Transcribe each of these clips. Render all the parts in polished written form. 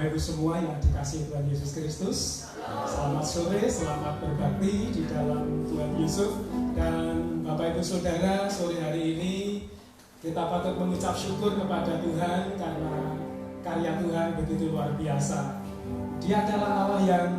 Bapak Ibu semua yang dikasihi Tuhan Yesus Kristus, selamat sore, selamat berbakti di dalam Tuhan Yesus. Dan Bapak Ibu Saudara, sore hari ini kita patut mengucap syukur kepada Tuhan karena karya Tuhan begitu luar biasa. Dia adalah Allah yang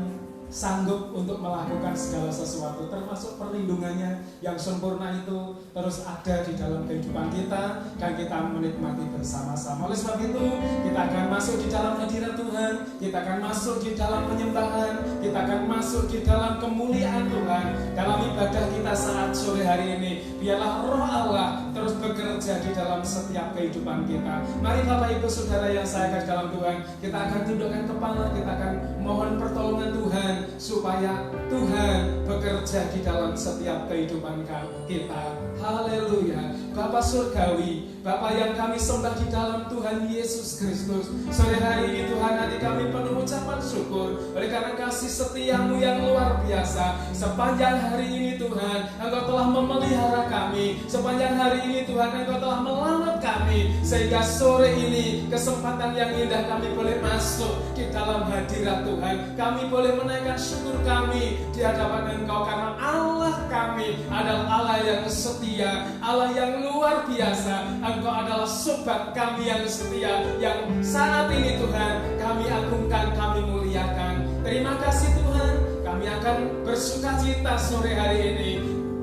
sanggup untuk melakukan segala sesuatu, termasuk perlindungannya yang sempurna itu terus ada di dalam kehidupan kita dan kita menikmati bersama-sama. Oleh sebab itu kita akan masuk di dalam hadirat Tuhan, kita akan masuk di dalam penyembahan, kita akan masuk di dalam kemuliaan Tuhan dalam ibadah kita saat sore hari ini. Biarlah Roh Allah terus bekerja di dalam setiap kehidupan kita. Mari Bapak Ibu Saudara yang saya kasih dalam Tuhan, kita akan tundukkan kepala, kita akan mohon pertolongan Tuhan supaya Tuhan bekerja di dalam setiap kehidupan kita. Haleluya. Bapa Surgawi, Bapa yang kami sembah di dalam Tuhan Yesus Kristus, sore hari ini Tuhan, hati kami penuh ucapan syukur oleh karena kasih setiamu yang luar biasa. Sepanjang hari ini Tuhan, Engkau telah memelihara kami. Sepanjang hari ini Tuhan, Engkau telah melamar kami, sehingga sore ini kesempatan yang indah kami boleh masuk di dalam hadirat Tuhan. Kami boleh menaikkan syukur kami di hadapan Engkau karena Allah kami adalah Allah yang setia, Allah yang luar biasa. Engkau adalah sobat kami yang setia, yang saat ini Tuhan kami agungkan, kami muliakan. Terima kasih Tuhan, kami akan bersukacita sore hari ini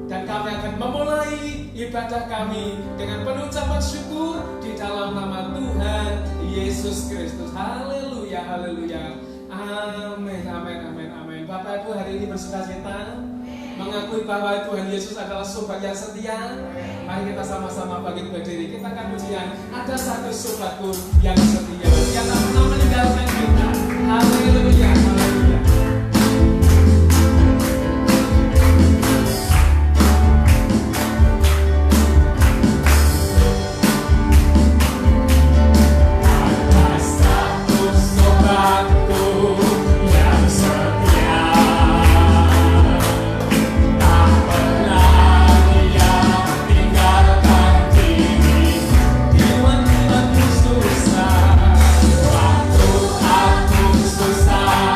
dan kami akan memulai ibadah kami dengan penuh ucapan syukur di dalam nama Tuhan Yesus Kristus. Haleluya, haleluya. Amin, amin, amin, amin. Bapak Ibu hari ini bersukacita mengakui bahwa Tuhan Yesus adalah sobat yang setia. Mari kita sama-sama bangkit berdiri. Kita akan pujian, ada satu sobatku yang setia, yang tak pernah meninggalkan kita. Haleluya, haleluya. Susah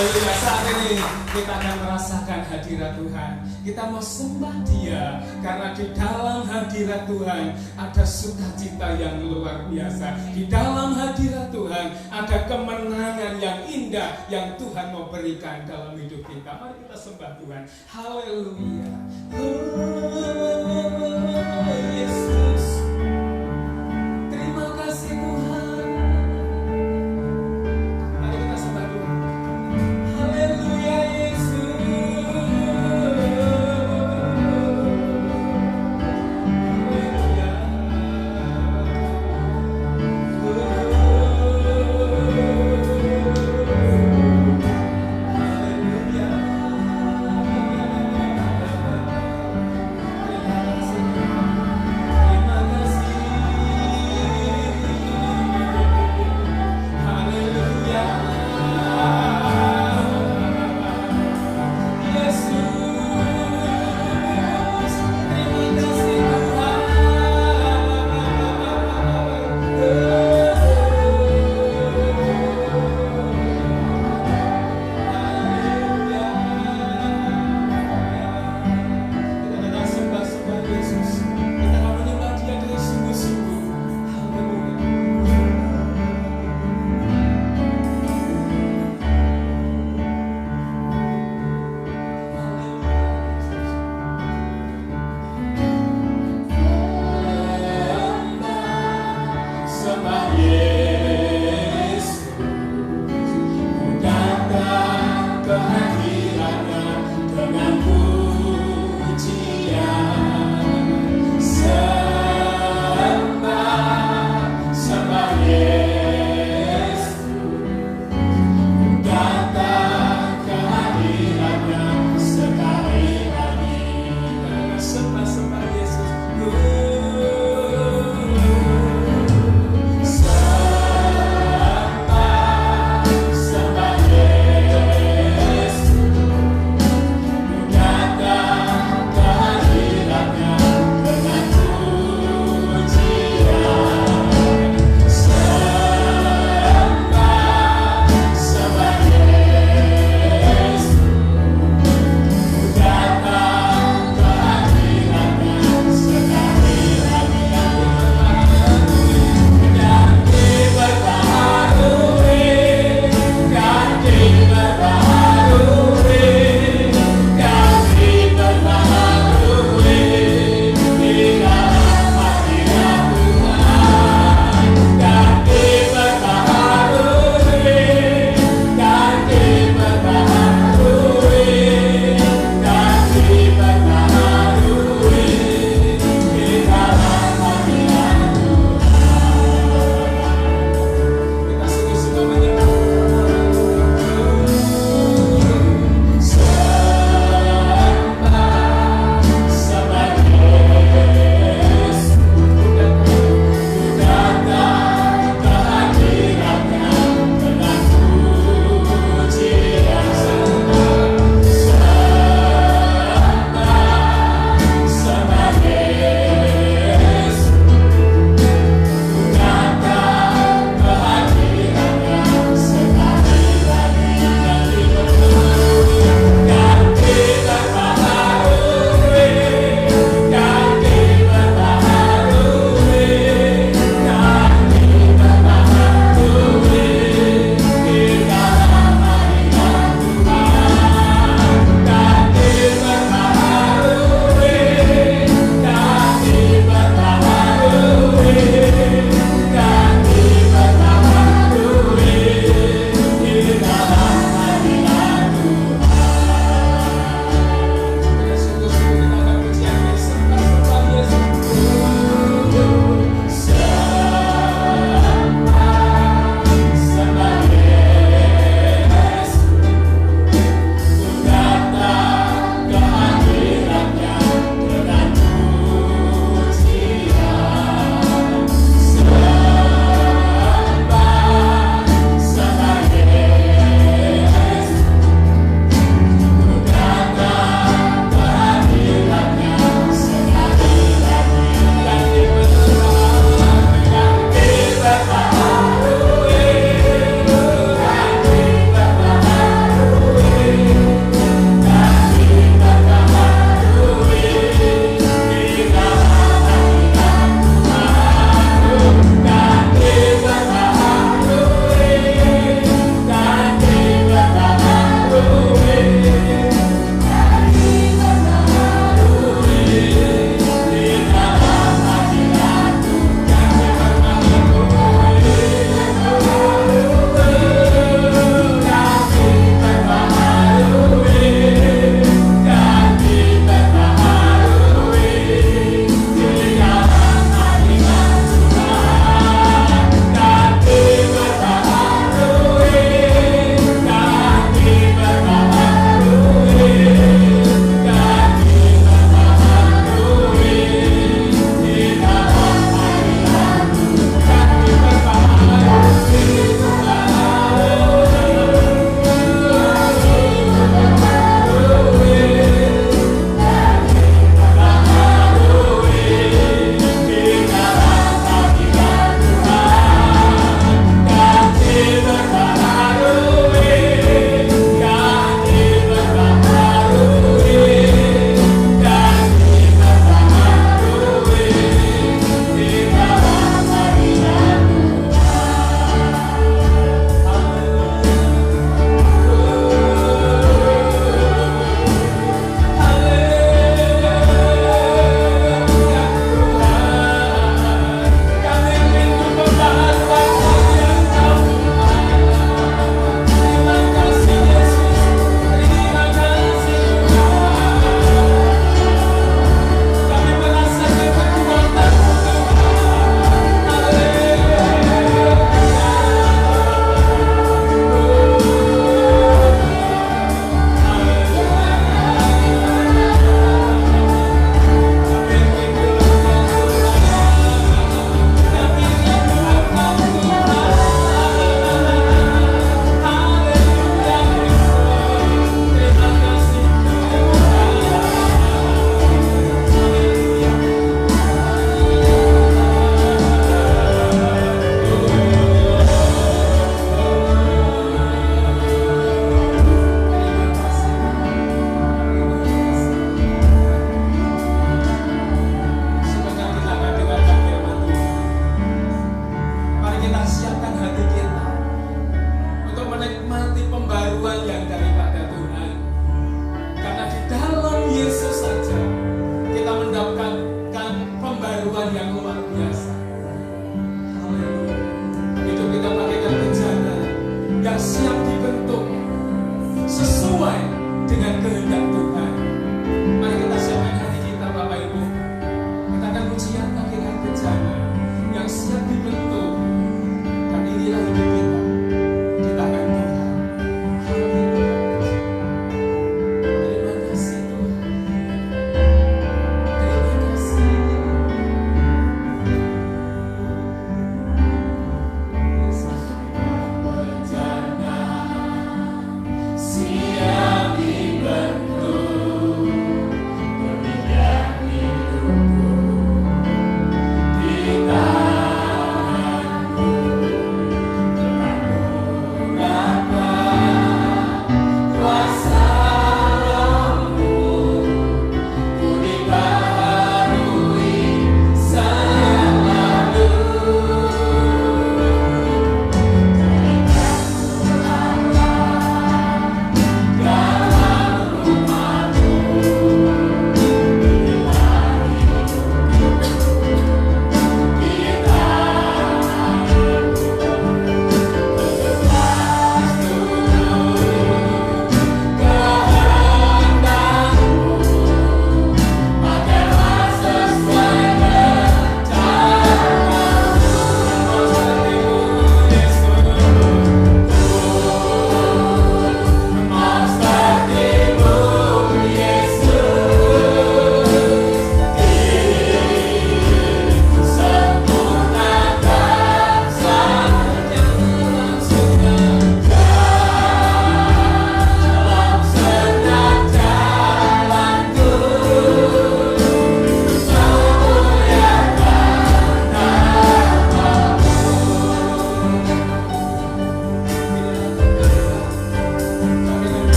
Haleluya. Saat ini kita akan merasakan hadirat Tuhan. Kita mau sembah Dia karena di dalam hadirat Tuhan ada sukacita yang luar biasa. Di dalam hadirat Tuhan ada kemenangan yang indah yang Tuhan mau berikan dalam hidup kita. Mari kita sembah Tuhan. Haleluya. Oh, Yesus. Terima kasih Tuhan. Mari kita sembah Tuhan. Haleluya Yesus. Haleluya. Haleluya.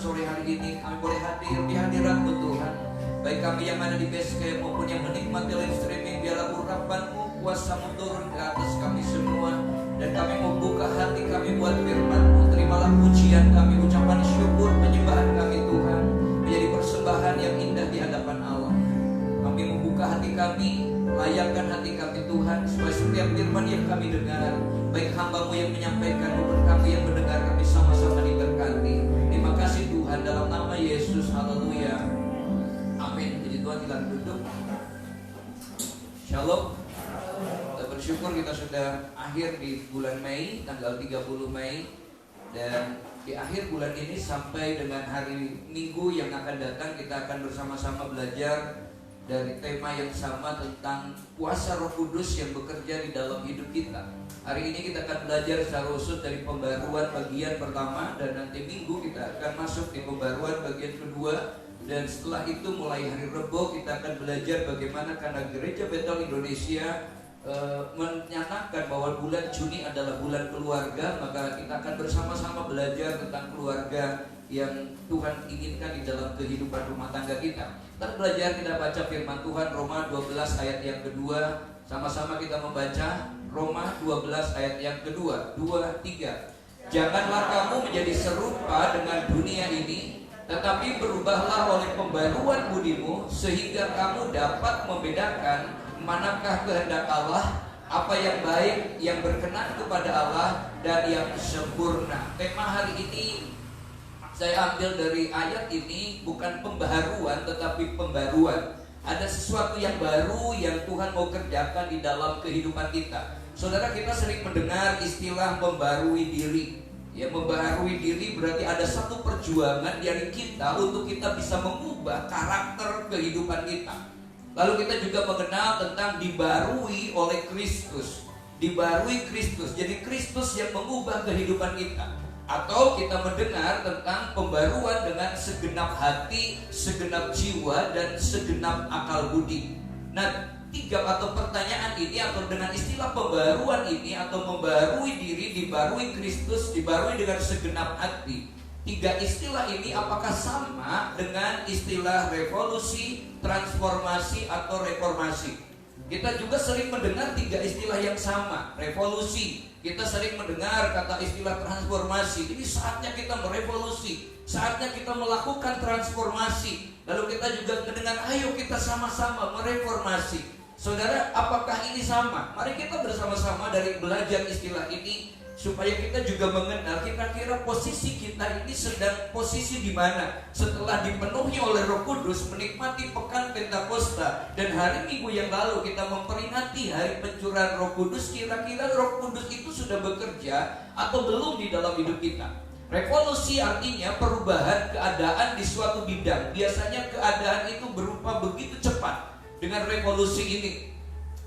sore hari ini kami boleh hadir di hadirat-Mu Tuhan. Baik kami yang ada di base camp maupun yang menikmati live streaming, biarlah urapan-Mu, kuasa-Mu turun ke atas kami semua. Dan kami mau buka hati kami buat firman-Mu. Terimalah pujian kami, ucapan syukur, penyembahan kami Tuhan, menjadi persembahan yang indah di hadapan Allah. Kami membuka hati kami, layakkan hati kami Tuhan, supaya setiap firman yang kami dengar, baik hamba-Mu yang menyampaikan maupun kami yang mendengar, kami sama-sama diberkati. Terima kasih Tuhan, dalam nama Yesus, haleluya, amin. Jadi Tuhan silakan duduk. Shalom. Kita bersyukur kita sudah akhir di bulan Mei, tanggal 30 Mei. Dan di akhir bulan ini sampai dengan hari Minggu yang akan datang, kita akan bersama-sama belajar dari tema yang sama tentang kuasa Roh Kudus yang bekerja di dalam hidup kita. Hari ini kita akan belajar secara khusus dari pembaruan bagian pertama, dan nanti Minggu kita akan masuk di pembaruan bagian kedua. Dan setelah itu mulai hari Rebo kita akan belajar bagaimana, karena Gereja Betel Indonesia menyatakan bahwa bulan Juni adalah bulan keluarga, maka kita akan bersama-sama belajar tentang keluarga yang Tuhan inginkan di dalam kehidupan rumah tangga kita. Kita belajar, kita baca firman Tuhan Roma 12 ayat yang kedua. Sama-sama kita membaca Roma 12 ayat yang kedua. 2, 3. Janganlah kamu menjadi serupa dengan dunia ini, tetapi berubahlah oleh pembaruan budimu, sehingga kamu dapat membedakan manakah kehendak Allah, apa yang baik, yang berkenan kepada Allah, dan yang sempurna. Tema hari ini saya ambil dari ayat ini, bukan pembaharuan tetapi pembaruan. Ada sesuatu yang baru yang Tuhan mau kerjakan di dalam kehidupan kita. Saudara, kita sering mendengar istilah membarui diri. Ya, membarui diri berarti ada satu perjuangan dari kita untuk kita bisa mengubah karakter kehidupan kita. Lalu kita juga mengenal tentang dibarui oleh Kristus. Dibarui Kristus. Jadi Kristus yang mengubah kehidupan kita. Atau kita mendengar tentang pembaruan dengan segenap hati, segenap jiwa, dan segenap akal budi. Nah, tiga atau pertanyaan ini, atau dengan istilah pembaruan ini, atau membarui diri, dibarui Kristus, dibarui dengan segenap hati. Tiga istilah ini apakah sama dengan istilah revolusi, transformasi, atau reformasi? Kita juga sering mendengar tiga istilah yang sama. Revolusi, kita sering mendengar kata istilah transformasi. Ini saatnya kita merevolusi, saatnya kita melakukan transformasi. Lalu kita juga mendengar, ayo kita sama-sama mereformasi. Saudara, apakah ini sama? Mari kita bersama-sama dari belajar istilah ini, supaya kita juga mengenal kira-kira posisi kita ini sedang posisi di mana setelah dipenuhi oleh Roh Kudus, menikmati pekan Pentakosta, dan hari Minggu yang lalu kita memperingati hari pencurahan Roh Kudus. Kira-kira Roh Kudus itu sudah bekerja atau belum di dalam hidup kita? Revolusi artinya perubahan keadaan di suatu bidang. Biasanya keadaan itu berupa begitu cepat. Dengan revolusi ini,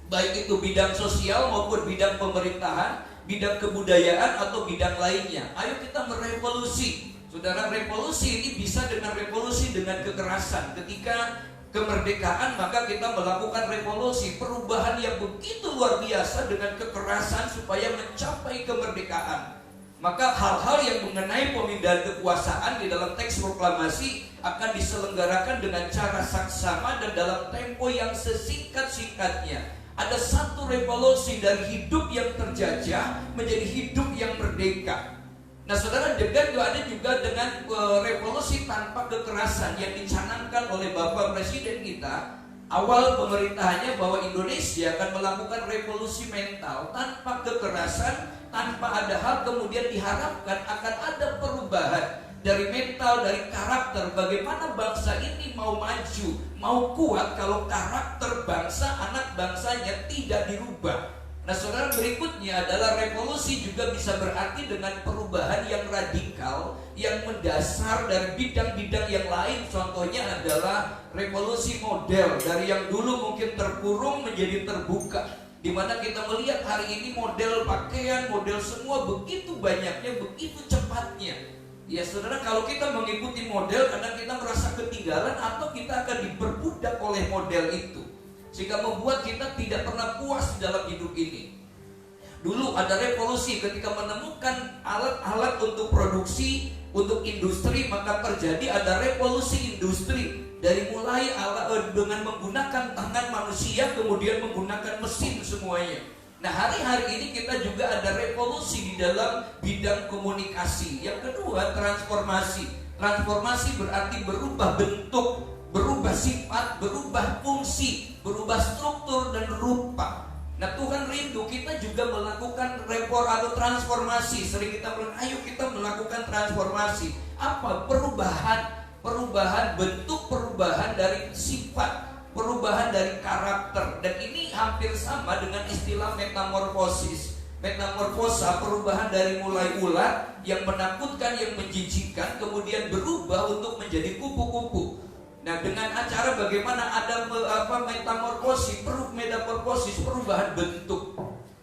baik itu bidang sosial maupun bidang pemerintahan, bidang kebudayaan, atau bidang lainnya. Ayo kita merevolusi. Saudara, revolusi ini bisa dengan revolusi dengan kekerasan. Ketika kemerdekaan, maka kita melakukan revolusi, perubahan yang begitu luar biasa dengan kekerasan supaya mencapai kemerdekaan. Maka hal-hal yang mengenai pemindahan kekuasaan di dalam teks proklamasi akan diselenggarakan dengan cara saksama dan dalam tempo yang sesingkat-singkatnya. Ada satu revolusi dari hidup yang terjajah menjadi hidup yang merdeka. Nah, saudara, ada juga dengan revolusi tanpa kekerasan yang dicanangkan oleh Bapak Presiden kita. Awal pemerintahannya bahwa Indonesia akan melakukan revolusi mental tanpa kekerasan, tanpa ada hal, kemudian diharapkan akan ada perubahan dari mental, dari karakter. Bagaimana bangsa ini mau maju, mau kuat kalau karakter bangsa, anak bangsanya tidak dirubah. Nah, saudara, berikutnya adalah revolusi juga bisa berarti dengan perubahan yang radikal, yang mendasar dari bidang-bidang yang lain. Contohnya adalah revolusi model, dari yang dulu mungkin terkurung menjadi terbuka, di mana kita melihat hari ini model pakaian, model semua begitu banyaknya, begitu cepatnya. Ya saudara, kalau kita mengikuti model, kadang kita merasa ketinggalan atau kita akan diperbudak oleh model itu, sehingga membuat kita tidak pernah puas dalam hidup ini. Dulu ada revolusi ketika menemukan alat-alat untuk produksi, untuk industri, maka terjadi terjadi ada revolusi industri. Dari mulai dengan menggunakan tangan manusia, kemudian menggunakan mesin semuanya. Nah, hari-hari ini kita juga ada revolusi di dalam bidang komunikasi. Yang kedua, transformasi. Transformasi berarti berubah bentuk, berubah sifat, berubah fungsi, berubah struktur dan rupa. Nah, Tuhan rindu kita juga melakukan transformasi. Sering kita bilang, ayo kita melakukan transformasi. Apa? Perubahan bentuk, perubahan dari sifat, perubahan dari karakter. Dan ini hampir sama dengan istilah metamorfosis. Metamorfosa, perubahan dari mulai ulat yang menakutkan, yang menjijikkan, kemudian berubah untuk menjadi kupu-kupu. Nah, dengan acara bagaimana ada metamorfosis, perubahan bentuk.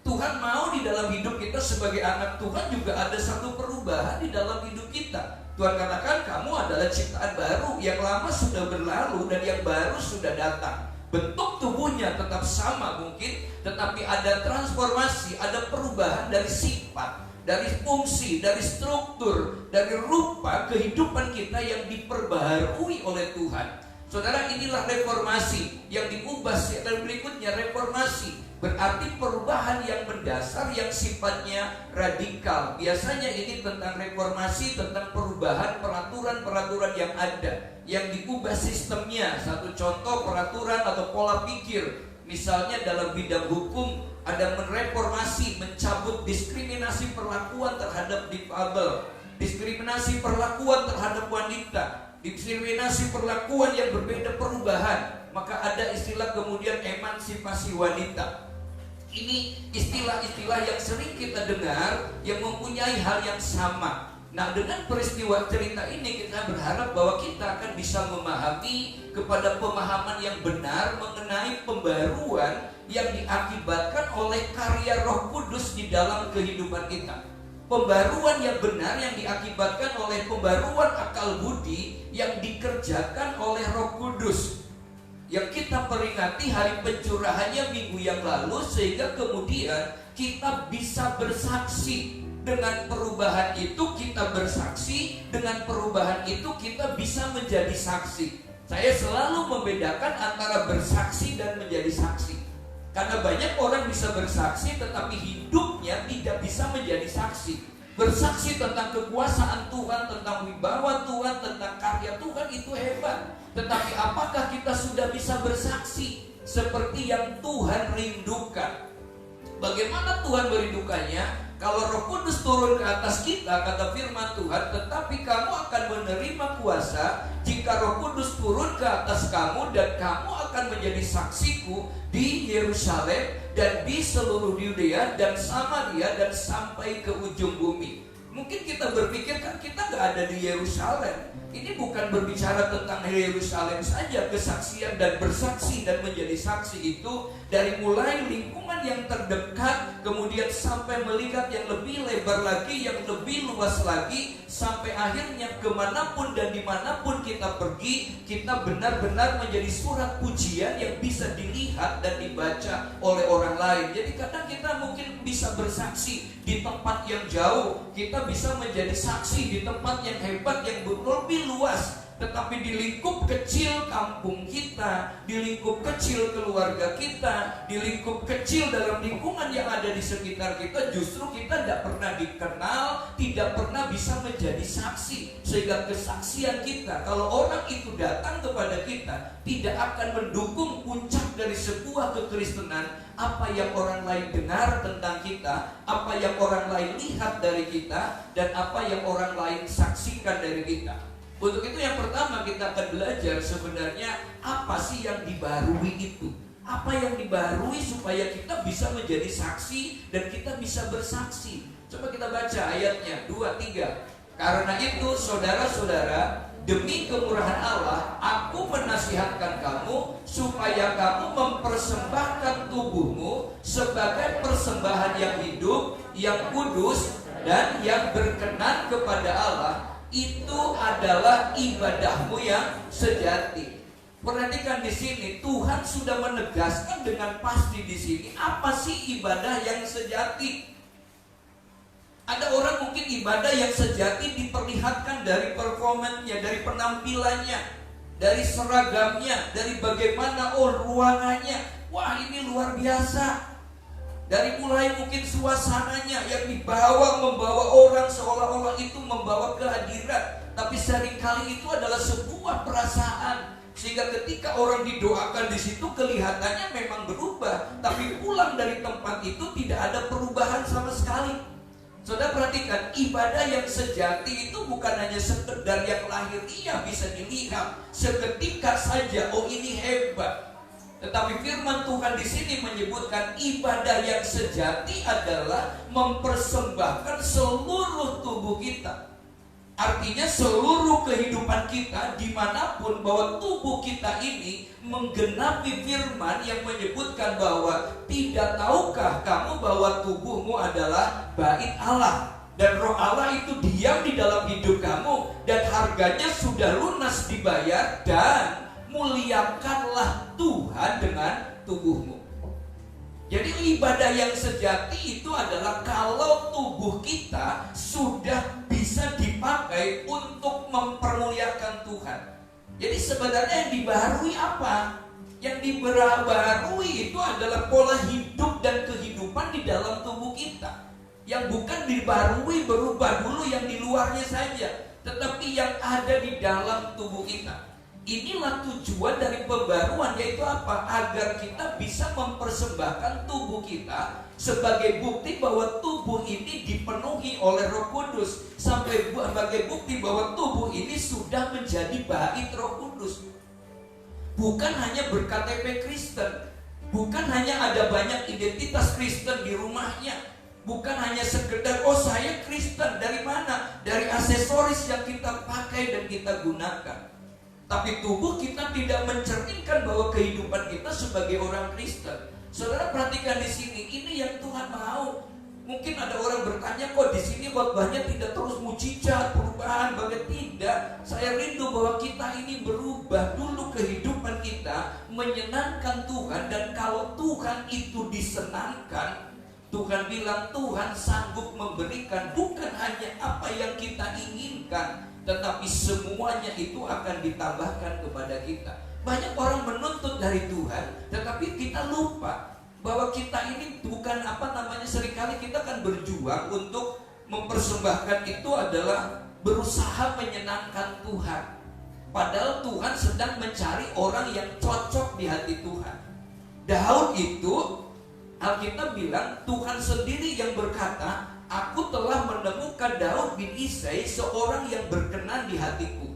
Tuhan mau di dalam hidup kita sebagai anak Tuhan juga ada satu perubahan di dalam hidup kita. Tuhan katakan kamu adalah ciptaan baru, yang lama sudah berlalu dan yang baru sudah datang. Bentuk tubuhnya tetap sama mungkin, tetapi ada transformasi, ada perubahan dari sifat, dari fungsi, dari struktur, dari rupa kehidupan kita yang diperbaharui oleh Tuhan. Saudara, inilah reformasi yang diubah. Dan berikutnya reformasi berarti perubahan yang mendasar, yang sifatnya radikal. Biasanya ini tentang reformasi, tentang perubahan peraturan-peraturan yang ada, yang diubah sistemnya. Satu contoh peraturan atau pola pikir, misalnya dalam bidang hukum ada mereformasi, mencabut diskriminasi perlakuan terhadap difabel, diskriminasi perlakuan terhadap wanita, diskriminasi perlakuan yang berbeda, perubahan. Maka ada istilah kemudian emansipasi wanita. Ini istilah-istilah yang sering kita dengar yang mempunyai hal yang sama. Nah, dengan peristiwa cerita ini kita berharap bahwa kita akan bisa memahami kepada pemahaman yang benar mengenai pembaruan yang diakibatkan oleh karya Roh Kudus di dalam kehidupan kita. Pembaruan yang benar yang diakibatkan oleh pembaruan akal budi yang dikerjakan oleh Roh Kudus, yang kita peringati hari pencurahannya minggu yang lalu, sehingga kemudian kita bisa bersaksi. Dengan perubahan itu kita bersaksi, dengan perubahan itu kita bisa menjadi saksi. Saya selalu membedakan antara bersaksi dan menjadi saksi. Karena banyak orang bisa bersaksi tetapi hidupnya tidak bisa menjadi saksi. Bersaksi tentang kekuasaan Tuhan, tentang wibawa Tuhan, tentang karya Tuhan, itu hebat. Tetapi apakah kita sudah bisa bersaksi seperti yang Tuhan rindukan? Bagaimana Tuhan merindukannya? Kalau Roh Kudus turun ke atas kita, kata firman Tuhan, tetapi kamu akan menerima kuasa jika Roh Kudus turun ke atas kamu, dan kamu akan menjadi saksiku di Yerusalem dan di seluruh Yudea dan Samaria dan sampai ke ujung bumi. Mungkin kita berpikir kan kita gak ada di Yerusalem. Ini bukan berbicara tentang Yerusalem saja. Kesaksian dan bersaksi dan menjadi saksi itu dari mulai lingkungan yang terdekat, kemudian sampai melihat yang lebih lebar lagi, yang lebih luas lagi, sampai akhirnya kemanapun dan dimanapun kita pergi, kita benar-benar menjadi surat pujian yang bisa dilihat dan dibaca oleh orang lain. Jadi kadang kita mungkin bisa bersaksi di tempat yang jauh, kita bisa menjadi saksi di tempat yang hebat, yang lebih luas. Tetapi di lingkup kecil kampung kita, di lingkup kecil keluarga kita, di lingkup kecil dalam lingkungan yang ada di sekitar kita, justru kita tidak pernah dikenal, tidak pernah bisa menjadi saksi. Sehingga kesaksian kita, kalau orang itu datang kepada kita, tidak akan mendukung puncak dari sebuah kekristenan. Apa yang orang lain dengar tentang kita, apa yang orang lain lihat dari kita, dan apa yang orang lain saksikan dari kita. Untuk itu yang pertama kita akan belajar sebenarnya apa sih yang dibarui itu. Apa yang dibarui supaya kita bisa menjadi saksi dan kita bisa bersaksi. Coba kita baca ayatnya 2-3. Karena itu saudara-saudara, demi kemurahan Allah, aku menasihatkan kamu supaya kamu mempersembahkan tubuhmu sebagai persembahan yang hidup, yang kudus, dan yang berkenan kepada Allah. Itu adalah ibadahmu yang sejati. Perhatikan di sini, Tuhan sudah menegaskan dengan pasti di sini apa sih ibadah yang sejati. Ada orang mungkin ibadah yang sejati diperlihatkan dari performanya, dari penampilannya, dari seragamnya, dari bagaimana ruangannya. Wah, ini luar biasa. Dari mulai mungkin suasananya yang membawa orang seolah-olah itu membawa kehadiran. Tapi seringkali itu adalah sebuah perasaan, sehingga ketika orang didoakan di situ kelihatannya memang berubah, tapi pulang dari tempat itu tidak ada perubahan sama sekali. Saudara perhatikan, ibadah yang sejati itu bukan hanya sekedar yang lahiriah bisa dilihat seketika saja, oh ini hebat. Tetapi firman Tuhan di sini menyebutkan ibadah yang sejati adalah mempersembahkan seluruh tubuh kita. Artinya seluruh kehidupan kita dimanapun, bahwa tubuh kita ini menggenapi firman yang menyebutkan bahwa tidak tahukah kamu bahwa tubuhmu adalah bait Allah, dan roh Allah itu diam di dalam hidup kamu, dan harganya sudah lunas dibayar, dan muliakanlah Tuhan dengan tubuhmu. Jadi ibadah yang sejati itu adalah kalau tubuh kita sudah bisa dipakai untuk mempermuliakan Tuhan. Jadi sebenarnya yang dibaharui apa? Yang dibaharui itu adalah pola hidup dan kehidupan di dalam tubuh kita. Yang bukan dibaharui berubah dulu yang di luarnya saja, tetapi yang ada di dalam tubuh kita. Inilah tujuan dari pembaruan, yaitu apa? Agar kita bisa mempersembahkan tubuh kita sebagai bukti bahwa tubuh ini dipenuhi oleh Roh Kudus, sebagai bukti bahwa tubuh ini sudah menjadi bait Roh Kudus. Bukan hanya berKTP Kristen, bukan hanya ada banyak identitas Kristen di rumahnya, bukan hanya sekedar oh saya Kristen, dari mana? Dari aksesoris yang kita pakai dan kita gunakan. Tapi tubuh kita tidak mencerminkan bahwa kehidupan kita sebagai orang Kristen. Saudara perhatikan di sini, ini yang Tuhan mau. Mungkin ada orang bertanya, kok di sini khotbahnya tidak terus mujizat, perubahan, bagaimana? Tidak. Saya rindu bahwa kita ini berubah dulu kehidupan kita, menyenangkan Tuhan, dan kalau Tuhan itu disenangkan, Tuhan bilang Tuhan sanggup memberikan bukan hanya apa yang kita inginkan, tetapi semuanya itu akan ditambahkan kepada kita. Banyak orang menuntut dari Tuhan, tetapi kita lupa bahwa kita ini bukan seringkali kita kan berjuang untuk mempersembahkan itu adalah berusaha menyenangkan Tuhan. Padahal Tuhan sedang mencari orang yang cocok di hati Tuhan. Daud itu, Alkitab bilang Tuhan sendiri yang berkata, aku telah menemukan Daud bin Isai, seorang yang berkenan di hatiku.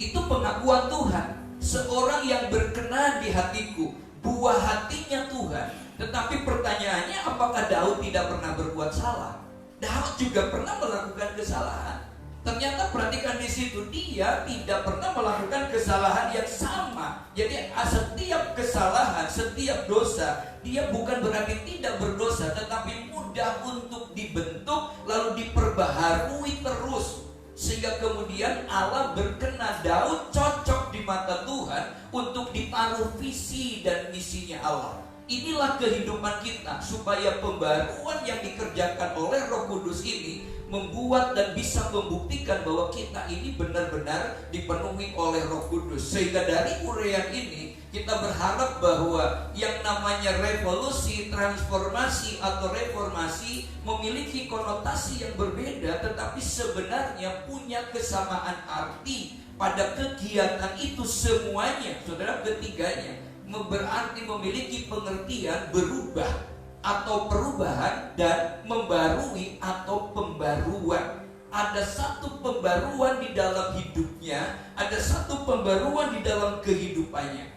Itu pengakuan Tuhan, seorang yang berkenan di hatiku, buah hatinya Tuhan. Tetapi pertanyaannya, apakah Daud tidak pernah berbuat salah? Daud juga pernah melakukan kesalahan. Ternyata perhatikan di situ, dia tidak pernah melakukan kesalahan yang sama. Jadi setiap kesalahan, setiap dosa, dia bukan berarti tidak berdosa, tetapi mudah untuk dibentuk lalu diperbaharui terus, sehingga kemudian Allah berkenan. Daud cocok di mata Tuhan untuk ditaruh visi dan misinya Allah. Inilah kehidupan kita, supaya pembaruan yang dikerjakan oleh Roh Kudus ini membuat dan bisa membuktikan bahwa kita ini benar-benar dipenuhi oleh Roh Kudus. Sehingga dari uraian ini kita berharap bahwa yang namanya revolusi, transformasi atau reformasi memiliki konotasi yang berbeda, tetapi sebenarnya punya kesamaan arti pada kegiatan itu semuanya. Saudara, ketiganya berarti memiliki pengertian berubah atau perubahan dan membarui atau pembaruan. Ada satu pembaruan di dalam hidupnya, ada satu pembaruan di dalam kehidupannya.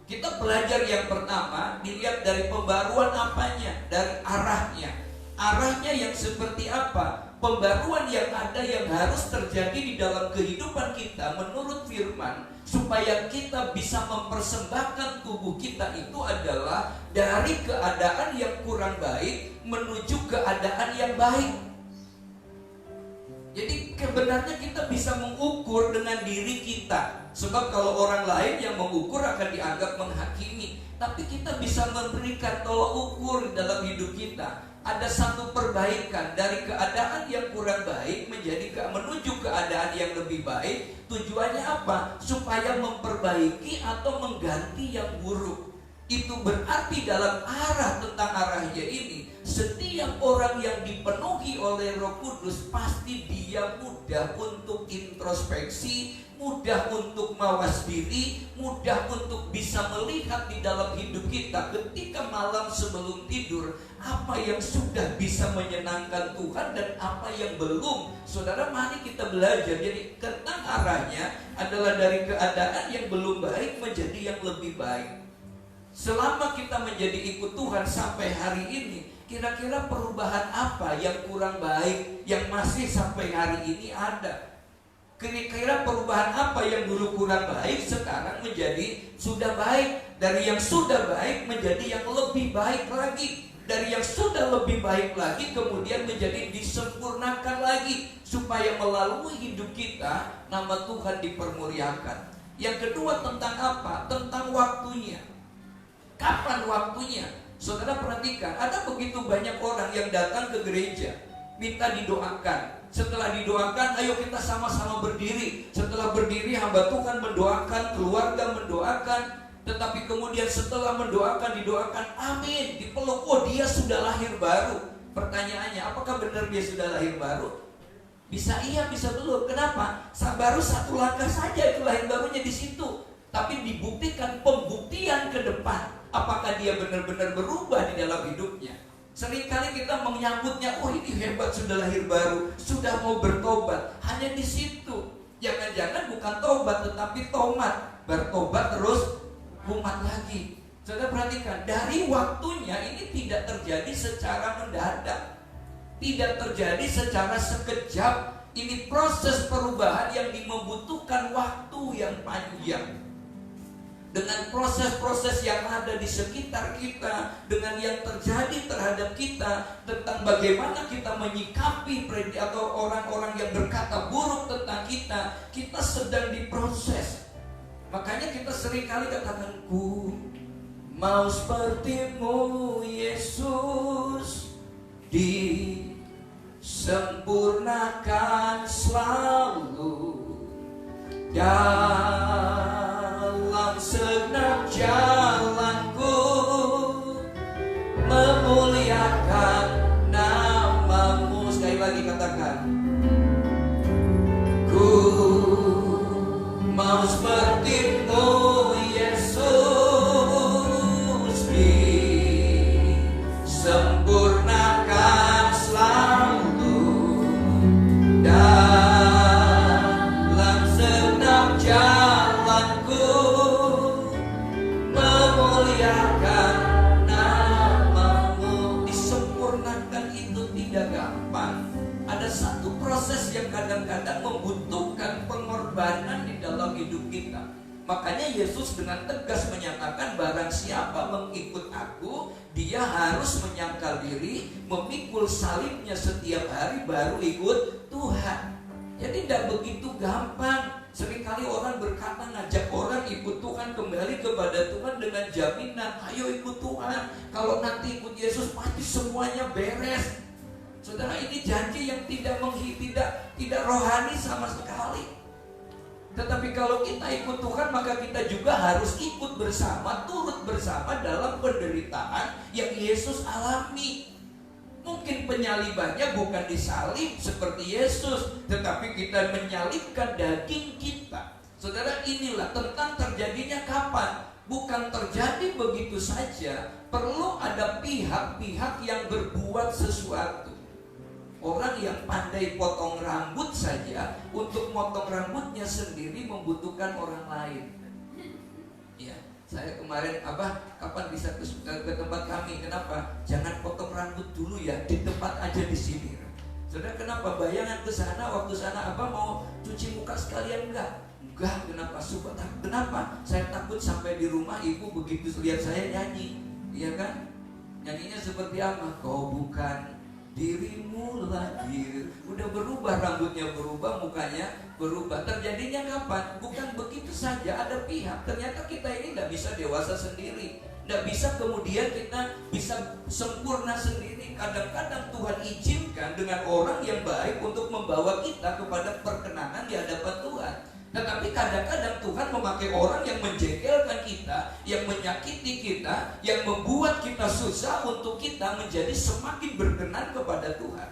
Kita belajar yang pertama, dilihat dari pembaruan apanya, dari arahnya. Arahnya yang seperti apa? Pembaruan yang ada yang harus terjadi di dalam kehidupan kita menurut firman, supaya kita bisa mempersembahkan tubuh kita itu adalah dari keadaan yang kurang baik menuju keadaan yang baik. Jadi kebenarnya kita bisa mengukur dengan diri kita. Sebab kalau orang lain yang mengukur akan dianggap menghakimi. Tapi kita bisa memberikan tolak ukur dalam hidup kita. ada satu perbaikan dari keadaan yang kurang baik menuju keadaan yang lebih baik. Tujuannya apa? Supaya memperbaiki atau mengganti yang buruk. Itu berarti dalam tentang arahnya ini, setiap orang yang dipenuhi oleh Roh Kudus pasti dia mudah untuk introspeksi, mudah untuk mawas diri, mudah untuk bisa melihat di dalam hidup kita ketika malam sebelum tidur, apa yang sudah bisa menyenangkan Tuhan dan apa yang belum. Saudara, mari kita belajar. Jadi tentang arahnya adalah dari keadaan yang belum baik menjadi yang lebih baik. Selama kita menjadi ikut Tuhan sampai hari ini, kira-kira perubahan apa yang kurang baik yang masih sampai hari ini ada? Kira-kira perubahan apa yang dulu kurang baik sekarang menjadi sudah baik? Dari yang sudah baik menjadi yang lebih baik lagi. Dari yang sudah lebih baik lagi kemudian menjadi disempurnakan lagi, supaya melalui hidup kita nama Tuhan dipermuliakan. Yang kedua tentang apa? Tentang waktunya. Kapan waktunya? Saudara perhatikan, ada begitu banyak orang yang datang ke gereja minta didoakan. Setelah didoakan, ayo kita sama-sama berdiri. Setelah berdiri, hamba Tuhan mendoakan, keluarga mendoakan. Tetapi kemudian setelah didoakan, amin, dipeluk, oh dia sudah lahir baru. Pertanyaannya, apakah benar dia sudah lahir baru? Bisa iya, bisa belum. Kenapa? Baru satu langkah saja itu lahir barunya di situ. Tapi dibuktikan pembuktian ke depan, apakah dia benar-benar berubah di dalam hidupnya. Seringkali kita menyambutnya, oh ini hebat sudah lahir baru, sudah mau bertobat. Hanya di situ. Jangan-jangan bukan tobat tetapi tomat. Bertobat terus umat lagi. Saudara perhatikan, dari waktunya ini tidak terjadi secara mendadak, tidak terjadi secara sekejap. Ini proses perubahan yang membutuhkan waktu yang panjang. Dengan proses-proses yang ada di sekitar kita, dengan yang terjadi terhadap kita, tentang bagaimana kita menyikapi atau orang-orang yang berkata buruk tentang kita, kita sedang diproses. Makanya kita seringkali katakan, ku mau sepertimu Yesus, disempurnakan selalu dalam segenap jalanku, memuliakan namamu. Sekali lagi katakan, ku mau sepertimu Yesus, disempurnakan selalu dalam segenap jalanku, memuliakan namamu. Disempurnakan itu tidak gampang. Ada satu proses yang kadang-kadang membutuhkan pengorbanan di dalam hidup kita. Makanya Yesus dengan tegas menyatakan, barang siapa mengikut aku, dia harus menyangkal diri, memikul salibnya setiap hari, baru ikut Tuhan. Jadi tidak begitu gampang. Seringkali orang berkata ngajak orang ikut Tuhan, kembali kepada Tuhan dengan jaminan, ayo ikut Tuhan, kalau nanti ikut Yesus pasti semuanya beres. Saudara, ini janji yang tidak rohani sama sekali. Tetapi kalau kita ikut Tuhan, maka kita juga harus ikut bersama, turut bersama dalam penderitaan yang Yesus alami. Mungkin penyalibannya bukan disalib seperti Yesus, tetapi kita menyalibkan daging kita. Saudara, inilah tentang terjadinya kapan. Bukan terjadi begitu saja. Perlu ada pihak-pihak yang berbuat sesuatu. Orang yang pandai potong rambut saja, untuk potong rambutnya sendiri membutuhkan orang lain. Ya, saya kemarin, Abah kapan bisa ke tempat kami? Kenapa? Jangan potong rambut dulu ya, di tempat aja di sini. Saudara, kenapa? Bayangan ke sana, waktu sana Abah mau cuci muka sekalian enggak? Enggak, kenapa? Kenapa? Saya takut sampai di rumah ibu begitu lihat saya nyanyi, iya kan? Nyanyinya seperti apa? Kau bukan dirimu lagi. Udah berubah, rambutnya berubah, mukanya berubah. Terjadinya kapan? Bukan begitu saja, ada pihak. Ternyata kita ini tidak bisa dewasa sendiri, Tidak bisa kemudian kita bisa sempurna sendiri. Kadang-kadang Tuhan izinkan dengan orang yang baik untuk membawa kita kepada perkenanan di hadapan Tuhan. Tetapi kadang-kadang Tuhan memakai orang yang menjengkelkan kita, yang menyakiti kita, yang membuat kita susah untuk kita menjadi semakin berkenan kepada Tuhan.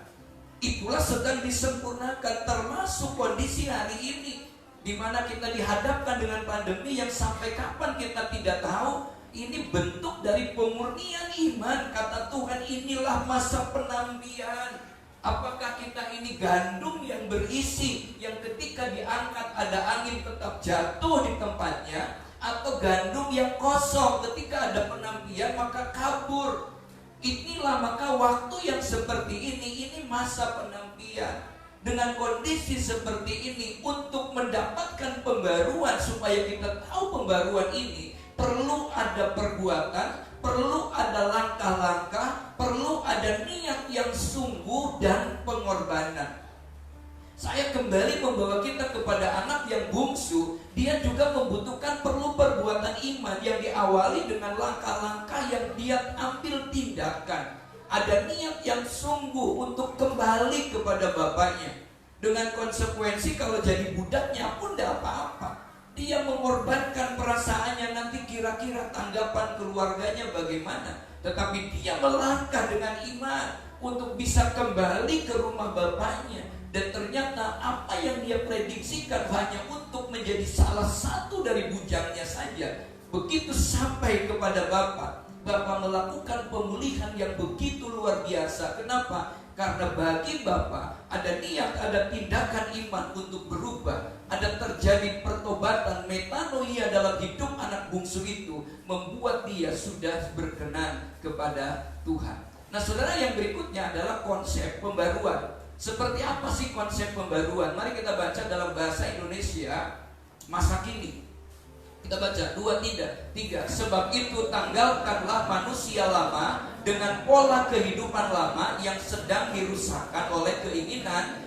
Itulah sedang disempurnakan, termasuk kondisi hari ini, di mana kita dihadapkan dengan pandemi yang sampai kapan kita tidak tahu. Ini bentuk dari pemurnian iman. Kata Tuhan, inilah masa penampian. Apakah kita ini gandum yang berisi, yang ketika diangkat ada angin tetap jatuh di tempatnya, atau gandum yang kosong ketika ada penampian maka kabur? Inilah maka waktu yang seperti ini masa penampian. Dengan kondisi seperti ini, untuk mendapatkan pembaruan, supaya kita tahu pembaruan ini, perlu ada perbuatan, perlu ada langkah-langkah, perlu ada niat yang sungguh dan pengorbanan. Saya kembali membawa kita kepada anak yang bungsu. Dia juga membutuhkan perlu perbuatan iman yang diawali dengan langkah-langkah yang dia ambil tindakan. Ada niat yang sungguh untuk kembali kepada bapaknya. Dengan konsekuensi kalau jadi budaknya pun tidak apa-apa. Dia mengorbankan perasaannya, nanti kira-kira tanggapan keluarganya bagaimana. Tetapi dia melangkah dengan iman untuk bisa kembali ke rumah bapaknya. Dan ternyata apa yang dia prediksikan hanya untuk menjadi salah satu dari bujangnya saja. Begitu sampai kepada bapak, bapak melakukan pemulihan yang begitu luar biasa. Kenapa? Karena bagi bapak ada niat, ada tindakan iman untuk berubah. Ada terjadi pertobatan, metanoia dalam hidup anak bungsu itu, membuat dia sudah berkenan kepada Tuhan. Nah saudara, yang berikutnya adalah konsep pembaruan. Seperti apa sih konsep pembaruan? Mari kita baca dalam bahasa Indonesia masa kini. Kita baca 2, 3. Sebab itu tanggalkanlah manusia lama dengan pola kehidupan lama yang sedang dirusakkan oleh keinginan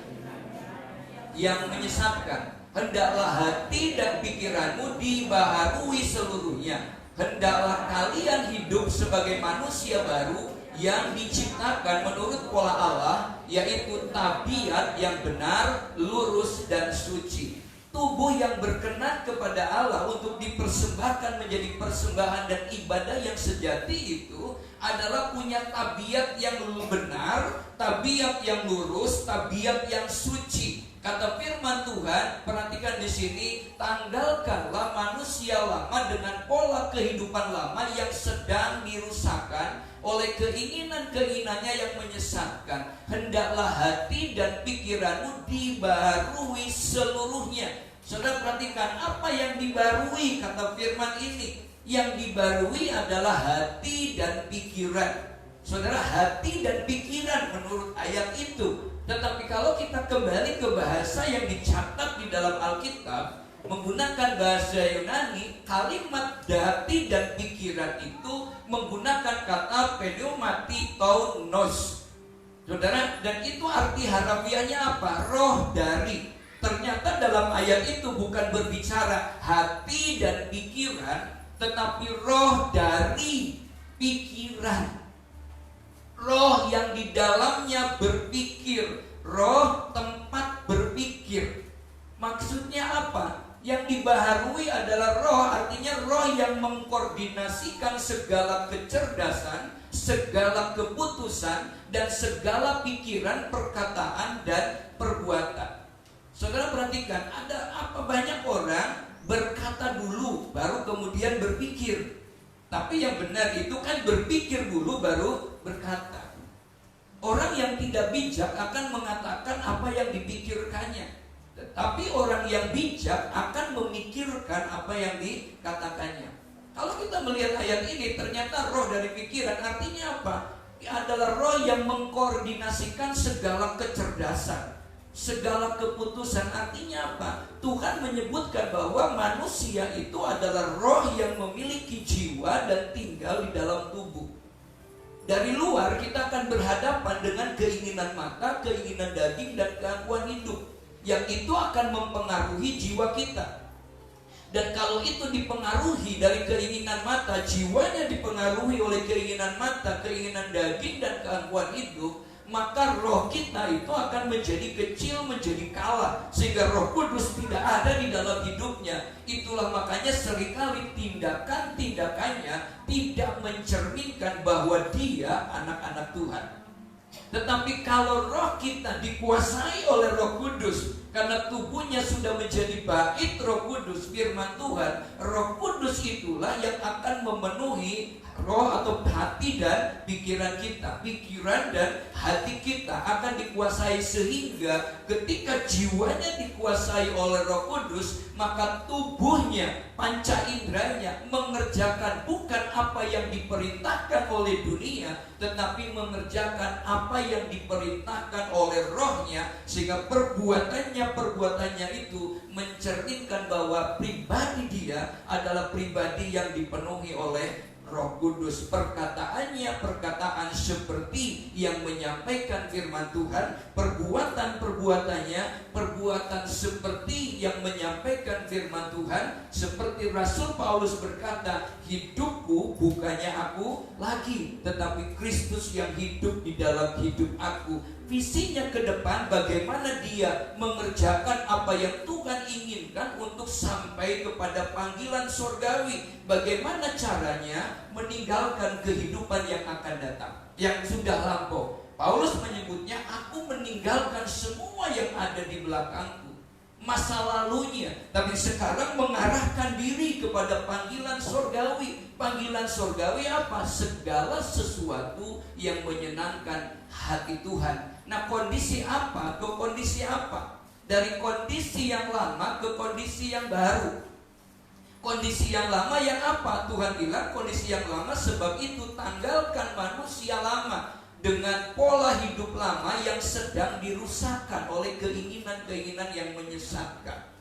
yang menyesatkan. Hendaklah hati dan pikiranmu dibaharui seluruhnya. Hendaklah kalian hidup sebagai manusia baru yang diciptakan menurut pola Allah, yaitu tabiat yang benar, lurus, dan suci. Tubuh yang berkenan kepada Allah untuk dipersembahkan menjadi persembahan dan ibadah yang sejati itu adalah punya tabiat yang benar, tabiat yang lurus, tabiat yang suci. Kata firman Tuhan, perhatikan di sini, tanggalkanlah manusia lama dengan pola kehidupan lama yang sedang dirusakkan oleh keinginan-keinginannya yang menyesatkan. Hendaklah hati dan pikiranmu dibarui seluruhnya. Saudara perhatikan apa yang dibarui, kata firman ini. Yang dibarui adalah hati dan pikiran. Saudara, hati dan pikiran menurut ayat itu. Tetapi kalau kita kembali ke bahasa yang dicatat di dalam Alkitab, menggunakan bahasa Yunani, kalimat hati dan pikiran itu menggunakan kata pneumatitounos. Saudara, dan itu arti harafiahnya apa? Roh dari. Ternyata dalam ayat itu bukan berbicara hati dan pikiran, tetapi roh dari pikiran. Roh yang di dalamnya berpikir, roh tempat berpikir. Maksudnya apa? Yang dibaharui adalah roh, artinya roh yang mengkoordinasikan segala kecerdasan, segala keputusan, dan segala pikiran, perkataan, dan perbuatan. Saudara perhatikan, ada apa banyak orang berkata dulu, baru kemudian berpikir. Tapi yang benar itu kan berpikir dulu baru berkata. Orang yang tidak bijak akan mengatakan apa yang dipikirkannya. Tetapi orang yang bijak akan memikirkan apa yang dikatakannya. Kalau kita melihat ayat ini, ternyata roh dari pikiran artinya apa? Adalah roh yang mengkoordinasikan segala kecerdasan, segala keputusan. Artinya apa? Tuhan menyebutkan bahwa manusia itu adalah roh yang memiliki jiwa dan tinggal di dalam tubuh. Dari luar kita akan berhadapan dengan keinginan mata, keinginan daging, dan gangguan hidup, yang itu akan mempengaruhi jiwa kita. Dan kalau itu dipengaruhi dari keinginan mata, jiwanya dipengaruhi oleh keinginan mata, keinginan daging dan keangkuhan hidup, maka roh kita itu akan menjadi kecil, menjadi kalah, sehingga Roh Kudus tidak ada di dalam hidupnya. Itulah makanya seringkali tindakan-tindakannya tidak mencerminkan bahwa dia anak-anak Tuhan. Tetapi kalau roh kita dikuasai oleh Roh Kudus, karena tubuhnya sudah menjadi bait Roh Kudus, firman Tuhan, Roh Kudus itulah yang akan memenuhi roh atau hati dan pikiran kita. Pikiran dan hati kita akan dikuasai, sehingga ketika jiwanya dikuasai oleh Roh Kudus, maka tubuhnya, panca inderanya mengerjakan bukan apa yang diperintahkan oleh dunia, tetapi mengerjakan apa yang diperintahkan oleh rohnya, sehingga perbuatannya itu mencerminkan bahwa pribadi dia adalah pribadi yang dipenuhi oleh Roh Kudus. Perkataannya perkataan seperti yang menyampaikan firman Tuhan, perbuatan-perbuatannya perbuatan seperti yang menyampaikan firman Tuhan. Seperti Rasul Paulus berkata, hidupku bukannya aku lagi, tetapi Kristus yang hidup di dalam hidup aku. Visinya ke depan, bagaimana dia mengerjakan apa yang Tuhan inginkan untuk sampai kepada panggilan surgawi. Bagaimana caranya meninggalkan kehidupan yang akan datang, yang sudah lampau. Paulus menyebutnya, aku meninggalkan semua yang ada di belakangku, masa lalunya, tapi sekarang mengarahkan diri kepada panggilan surgawi. Panggilan surgawi apa? Segala sesuatu yang menyenangkan hati Tuhan. Nah, kondisi apa ke kondisi apa? Dari kondisi yang lama ke kondisi yang baru. Kondisi yang lama yang apa? Tuhan bilang kondisi yang lama, sebab itu tanggalkan manusia lama dengan pola hidup lama yang sedang dirusakkan oleh keinginan-keinginan yang menyesatkan.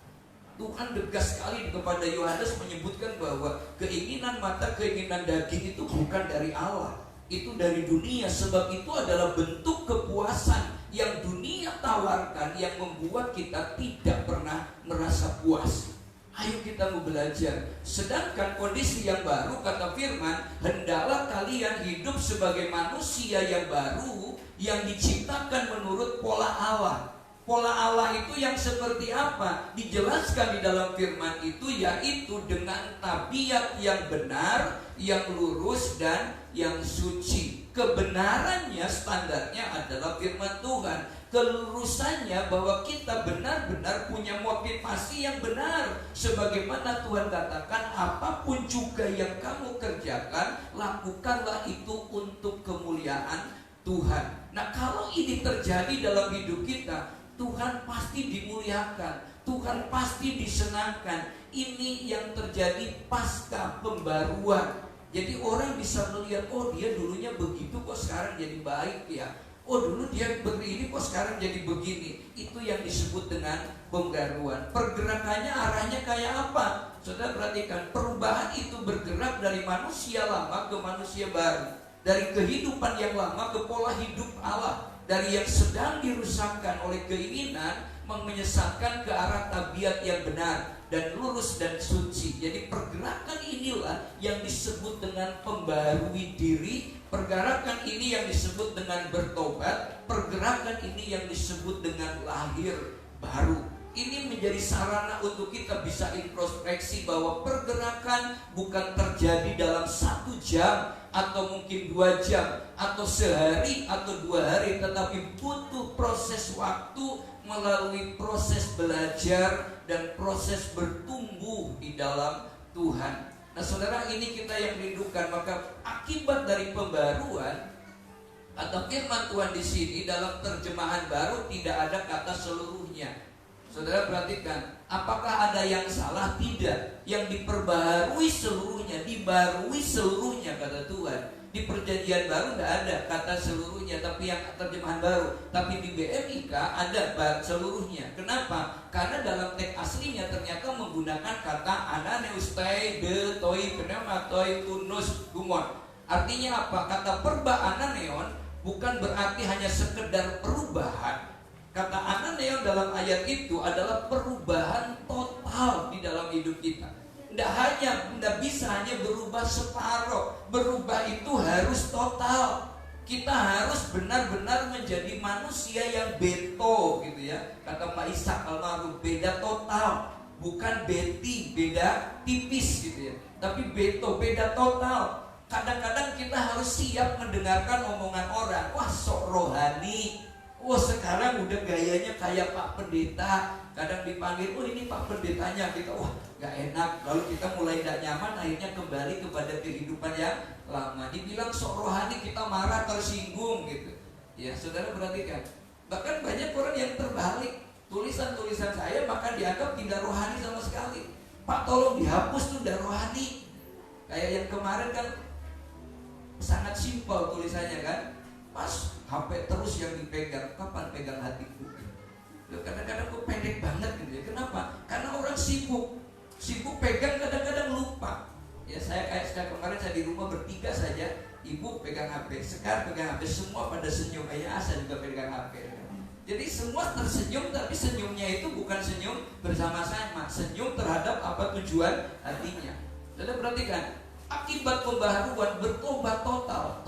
Tuhan tegas sekali kepada Yohanes menyebutkan bahwa keinginan mata, keinginan daging itu bukan dari Allah, itu dari dunia. Sebab itu adalah bentuk kepuasan yang dunia tawarkan, yang membuat kita tidak pernah merasa puas. Ayo kita mau belajar. Sedangkan kondisi yang baru, kata firman, hendaklah kalian hidup sebagai manusia yang baru, yang diciptakan menurut pola Allah. Pola Allah itu yang seperti apa? Dijelaskan di dalam firman itu, yaitu dengan tabiat yang benar, yang lurus dan yang suci. Kebenarannya, standarnya adalah firman Tuhan. Kelurusannya bahwa kita benar-benar punya motivasi yang benar. Sebagaimana Tuhan katakan, apapun juga yang kamu kerjakan, lakukanlah itu untuk kemuliaan Tuhan. Nah, kalau ini terjadi dalam hidup kita, Tuhan pasti dimuliakan, Tuhan pasti disenangkan. Ini yang terjadi pasca pembaruan. Jadi orang bisa melihat, oh dia dulunya begitu kok sekarang jadi baik ya. Oh dulu dia begini kok sekarang jadi begini. Itu yang disebut dengan pembaruan. Pergerakannya arahnya kayak apa? Saudara perhatikan, perubahan itu bergerak dari manusia lama ke manusia baru, dari kehidupan yang lama ke pola hidup Allah, dari yang sedang dirusakkan oleh keinginan menyesatkan ke arah tabiat yang benar dan lurus dan suci. Jadi pergerakan inilah yang disebut dengan pembarui diri. Pergerakan ini yang disebut dengan bertobat. Pergerakan ini yang disebut dengan lahir baru. Ini menjadi sarana untuk kita bisa introspeksi bahwa pergerakan bukan terjadi dalam 1 jam atau mungkin 2 jam atau sehari atau 2 hari, tetapi butuh proses waktu melalui proses belajar dan proses bertumbuh di dalam Tuhan. Nah saudara, ini kita yang rindukan. Maka akibat dari pembaruan, kata firman Tuhan di sini dalam terjemahan baru tidak ada kata seluruhnya. Saudara perhatikan, apakah ada yang salah? Tidak. Yang diperbaharui seluruhnya, dibarui seluruhnya kata Tuhan. Di perjanjian baru tidak ada kata seluruhnya, tapi yang terjemahan baru. Tapi di BMIK ada seluruhnya. Kenapa? Karena dalam teks aslinya ternyata menggunakan kata ananeustai de toi pneumatoi tunus gumon. Artinya apa? Kata perba ananeon bukan berarti hanya sekedar perubahan. Kata ananeon dalam ayat itu adalah perubahan total di dalam hidup kita. Tidak bisa hanya berubah separuh. Berubah itu harus total. Kita harus benar-benar menjadi manusia yang beto gitu ya. Kata Pak Ishak almarhum, beda total, bukan beti, beda tipis gitu ya. Tapi beto, beda total. Kadang-kadang kita harus siap mendengarkan omongan orang. Wah, sok rohani. Wah, sekarang udah gayanya kayak Pak Pendeta. Kadang dipanggil, oh ini Pak Pendetanya. Kita, wah gak enak. Lalu kita mulai gak nyaman, akhirnya kembali kepada kehidupan yang lama. Dibilang sok rohani, kita marah, tersinggung gitu. Ya, saudara perhatikan. Bahkan banyak orang yang terbalik. Tulisan-tulisan saya maka dianggap tidak rohani sama sekali. Pak, tolong dihapus tuh, udah rohani. Kayak yang kemarin kan sangat simpel tulisannya kan. Pas HP terus yang dipegang, kapan pegang hatiku? Kadang-kadang kok pendek banget gitu ya. Kenapa? Karena orang sibuk pegang, kadang-kadang lupa. Ya, saya kemarin saya di rumah bertiga saja, ibu pegang HP, Sekar pegang HP, semua pada senyum. Asa juga pegang HP. Jadi semua tersenyum, tapi senyumnya itu bukan senyum bersama-sama, senyum terhadap apa tujuan hatinya. Jadi perhatikan, akibat pembaharuan bertobat total.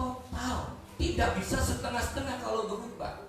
Tidak bisa setengah-setengah kalau berubah.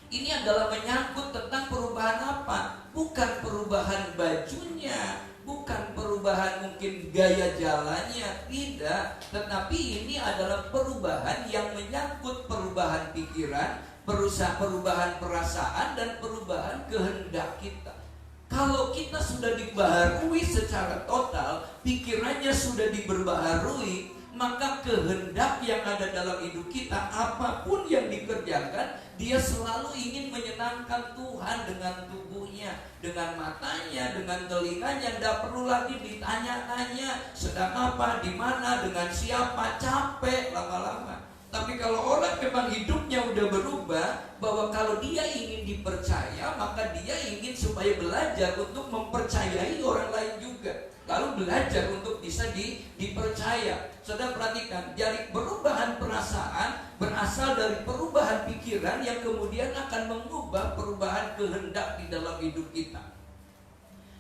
Ini adalah menyangkut tentang perubahan apa? Bukan perubahan bajunya, bukan perubahan mungkin gaya jalannya, tidak. Tetapi ini adalah perubahan yang menyangkut perubahan pikiran, perubahan perasaan, dan perubahan kehendak kita. Kalau kita sudah dibaharui secara total, pikirannya sudah diperbaharui, maka kehendak yang ada dalam hidup kita, apapun yang dikerjakan, dia selalu ingin menyenangkan Tuhan dengan tubuhnya, dengan matanya, dengan telinganya. Tidak perlu lagi ditanya-tanya sedang apa, di mana, dengan siapa. Capek lama-lama. Tapi kalau orang memang hidupnya udah berubah, bahwa kalau dia ingin dipercaya, maka dia ingin supaya belajar untuk mempercayai orang lain juga. Lalu belajar untuk bisa dipercaya. Saudara perhatikan, jadi perubahan perasaan berasal dari perubahan pikiran yang kemudian akan mengubah perubahan kehendak di dalam hidup kita.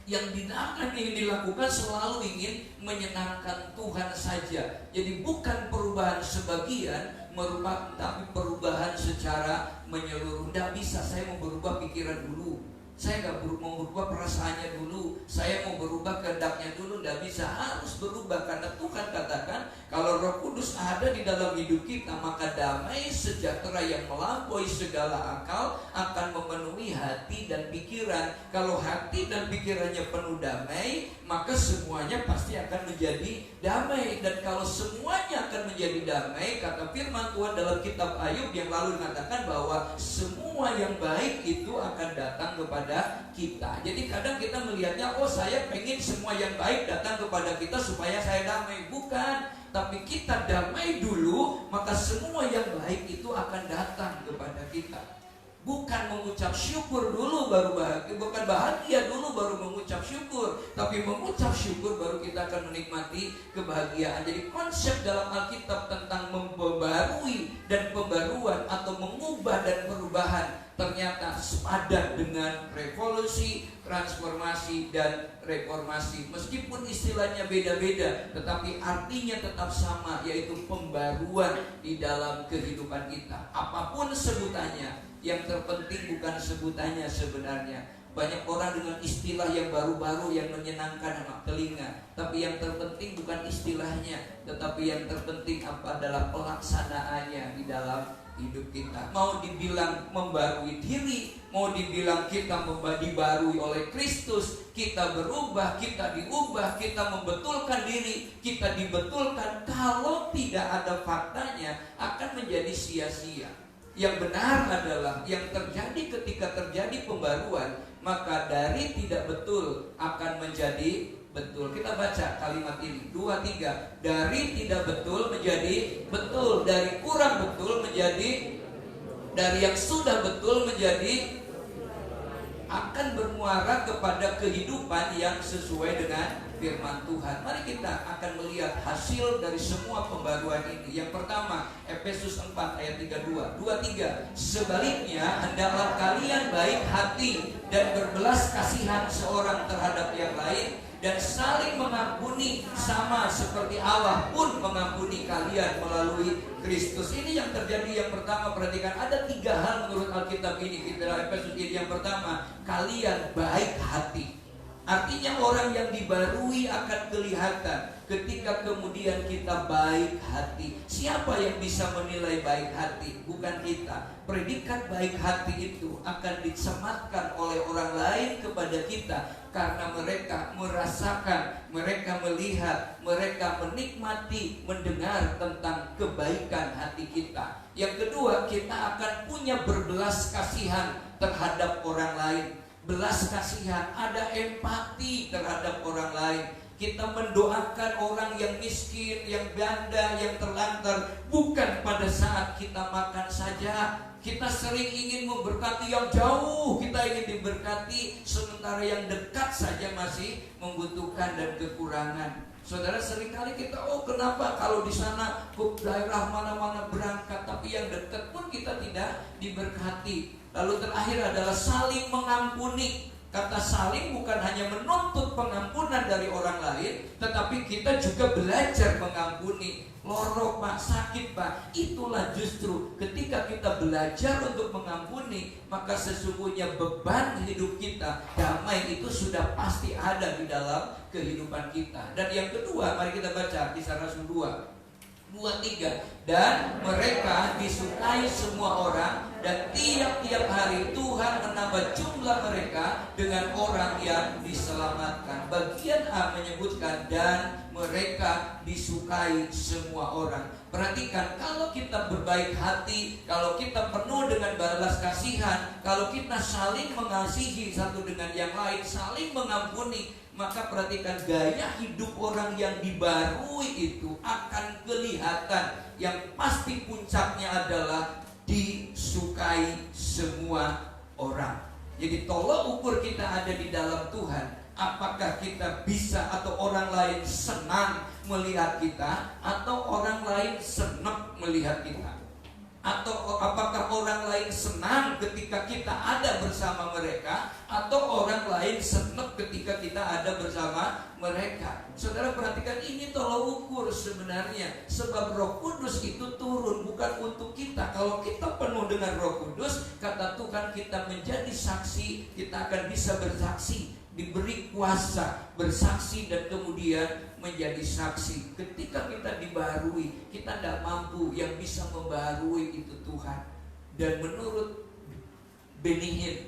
Yang tidak akan ingin dilakukan selalu ingin menyenangkan Tuhan saja. Jadi bukan perubahan sebagian, merupakan tapi perubahan secara menyeluruh. Tidak bisa saya mau berubah pikiran dulu, saya nggak mau berubah perasaannya dulu, saya mau berubah kehendaknya dulu. Tidak bisa, harus berubah. Karena Tuhan katakan kalau Roh Kudus ada di dalam hidup kita, maka damai sejahtera yang melampaui segala akal akan memenuhi hati dan pikiran. Kalau hati dan pikirannya penuh damai, maka semuanya pasti akan menjadi damai. Dan kalau semuanya akan menjadi damai, kata firman Tuhan dalam kitab Ayub yang lalu mengatakan bahwa semua yang baik itu akan datang kepada kita. Jadi kadang kita melihatnya, oh saya pengen semua yang baik datang kepada kita supaya saya damai. Bukan, tapi kita damai dulu, maka semua yang baik itu akan datang kepada kita. Bukan mengucap syukur dulu baru bahagia, bukan bahagia dulu baru mengucap syukur, tapi mengucap syukur baru kita akan menikmati kebahagiaan. Jadi konsep dalam Alkitab tentang membaharui dan pembaruan atau mengubah dan perubahan ternyata sepadan dengan revolusi, transformasi, dan reformasi. Meskipun istilahnya beda-beda, tetapi artinya tetap sama, yaitu pembaruan di dalam kehidupan kita. Apapun sebutannya, yang terpenting bukan sebutannya sebenarnya. Banyak orang dengan istilah yang baru-baru yang menyenangkan anak telinga, tapi yang terpenting bukan istilahnya, tetapi yang terpenting apa adalah pelaksanaannya di dalam hidup kita. Mau dibilang membarui diri, mau dibilang kita dibarui oleh Kristus, kita berubah, kita diubah, kita membetulkan diri, kita dibetulkan. Kalau tidak ada faktanya, akan menjadi sia-sia. Yang benar adalah yang terjadi ketika terjadi pembaruan, maka dari tidak betul akan menjadi betul. Kita baca kalimat ini 2-3. Dari tidak betul menjadi betul, dari kurang betul menjadi, dari yang sudah betul menjadi, akan bermuara kepada kehidupan yang sesuai dengan firman Tuhan. Mari kita akan melihat hasil dari semua pembaruan ini. Yang pertama, Efesus 4 ayat 32, 2-3. Sebaliknya, hendaklah kalian baik hati dan berbelas kasihan seorang terhadap yang lain, dan saling mengampuni sama seperti Allah pun mengampuni kalian melalui Kristus. Ini yang terjadi. Yang pertama, perhatikan, ada 3 hal menurut Alkitab ini. Kita Efesus ini yang pertama, kalian baik hati. Artinya orang yang dibarui akan kelihatan ketika kemudian kita baik hati. Siapa yang bisa menilai baik hati? Bukan kita. Predikat baik hati itu akan disematkan oleh orang lain kepada kita, karena mereka merasakan, mereka melihat, mereka menikmati, mendengar tentang kebaikan hati kita. Yang kedua, kita akan punya berbelas kasihan terhadap orang lain. Belas kasihan, ada empati terhadap orang lain. Kita mendoakan orang yang miskin, yang janda, yang terlantar, bukan pada saat kita makan saja. Kita sering ingin memberkati yang jauh, kita ingin diberkati, sementara yang dekat saja masih membutuhkan dan kekurangan. Saudara, seringkali kita, kenapa kalau di sana ke daerah mana-mana berangkat, tapi yang dekat pun kita tidak diberkati. Lalu terakhir adalah saling mengampuni. Kata saling bukan hanya menuntut pengampunan dari orang lain, tetapi kita juga belajar mengampuni. Lorok pak, sakit pak, itulah justru ketika kita belajar untuk mengampuni, maka sesungguhnya beban hidup kita, damai itu sudah pasti ada di dalam kehidupan kita. Dan yang kedua, mari kita baca Kisah Rasul 2:3. Dan mereka disukai semua orang, dan tiap-tiap hari Tuhan menambah jumlah mereka dengan orang yang diselamatkan. Bagian A menyebutkan dan mereka disukai semua orang. Perhatikan, kalau kita berbaik hati, kalau kita penuh dengan balas kasihan, kalau kita saling mengasihi satu dengan yang lain, saling mengampuni, maka perhatikan, gaya hidup orang yang dibarui itu akan kelihatan. Yang pasti puncaknya adalah disukai semua orang. Jadi tolak ukur kita ada di dalam Tuhan. Apakah kita bisa atau orang lain senang melihat kita, atau orang lain senang melihat kita? Atau apakah orang lain senang ketika kita ada bersama mereka, atau orang lain senang ketika kita ada bersama mereka? Saudara, perhatikan, ini tolak ukur sebenarnya. Sebab Roh Kudus itu turun bukan untuk kita. Kalau kita penuh dengan Roh Kudus, kata Tuhan, kita menjadi saksi, kita akan bisa bersaksi, diberi kuasa bersaksi dan kemudian menjadi saksi. Ketika kita dibarui, kita tidak mampu, yang bisa membarui itu Tuhan. Dan menurut Benny Hinn,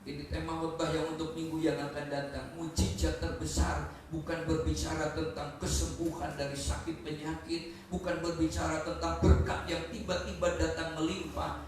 ini tema khotbah yang untuk minggu yang akan datang, mujizat terbesar bukan berbicara tentang kesembuhan dari sakit penyakit, bukan berbicara tentang berkat yang tiba-tiba datang melimpah.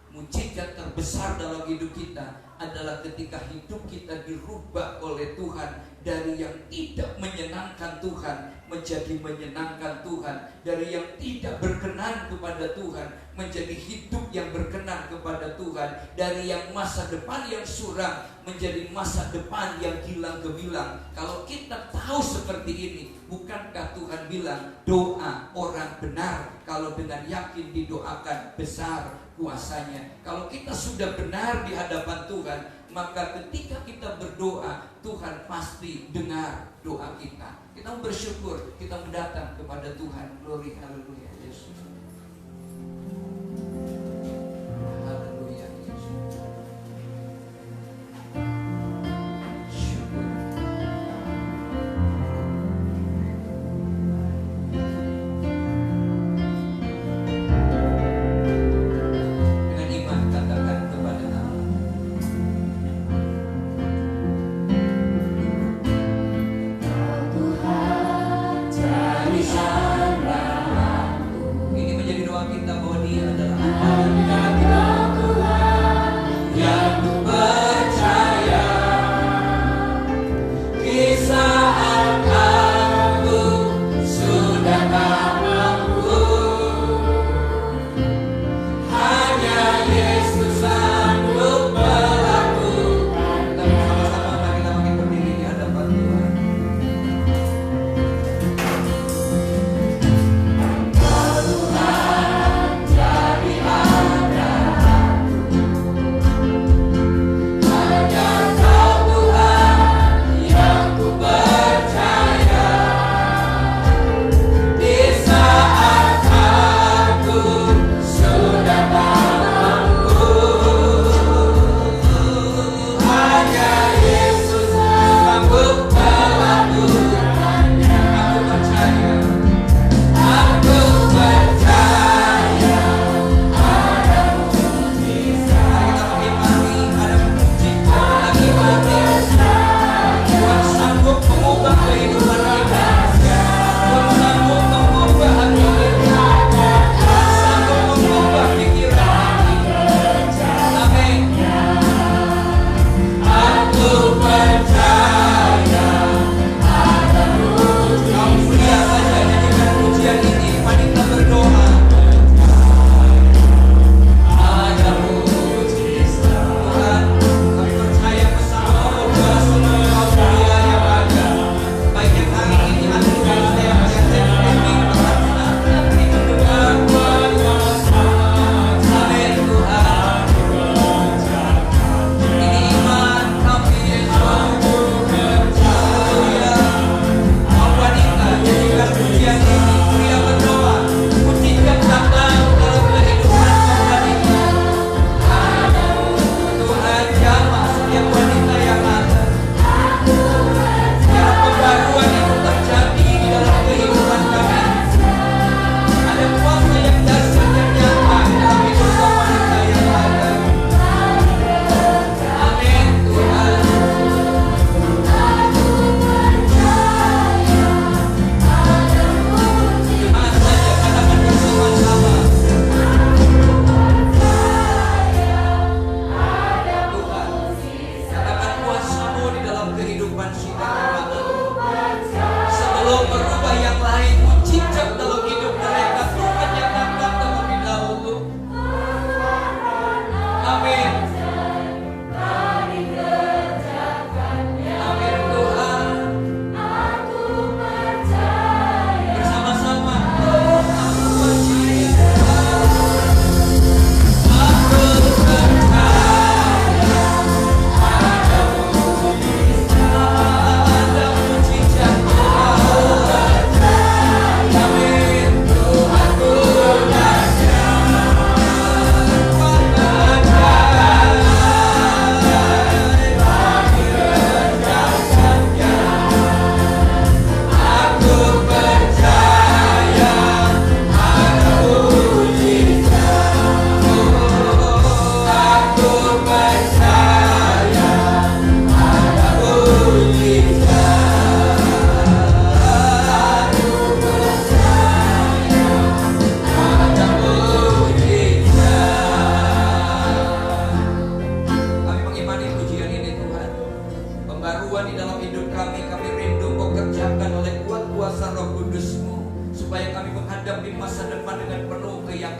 Mujizat terbesar dalam hidup kita adalah ketika hidup kita dirubah oleh Tuhan, dari yang tidak menyenangkan Tuhan menjadi menyenangkan Tuhan, dari yang tidak berkenan kepada Tuhan menjadi hidup yang berkenan kepada Tuhan, dari yang masa depan yang suram menjadi masa depan yang gilang gemilang. Kalau kita tahu seperti ini, bukankah Tuhan bilang doa orang benar kalau dengan yakin didoakan besar kuasanya? Kalau kita sudah benar di hadapan Tuhan, maka ketika kita berdoa, Tuhan pasti dengar doa kita. Kita bersyukur, kita mendatang kepada Tuhan. Glory, haleluya, Yesus. Haleluya, Yesus. Syukur. Dengan iman katakan kepada Allah, ini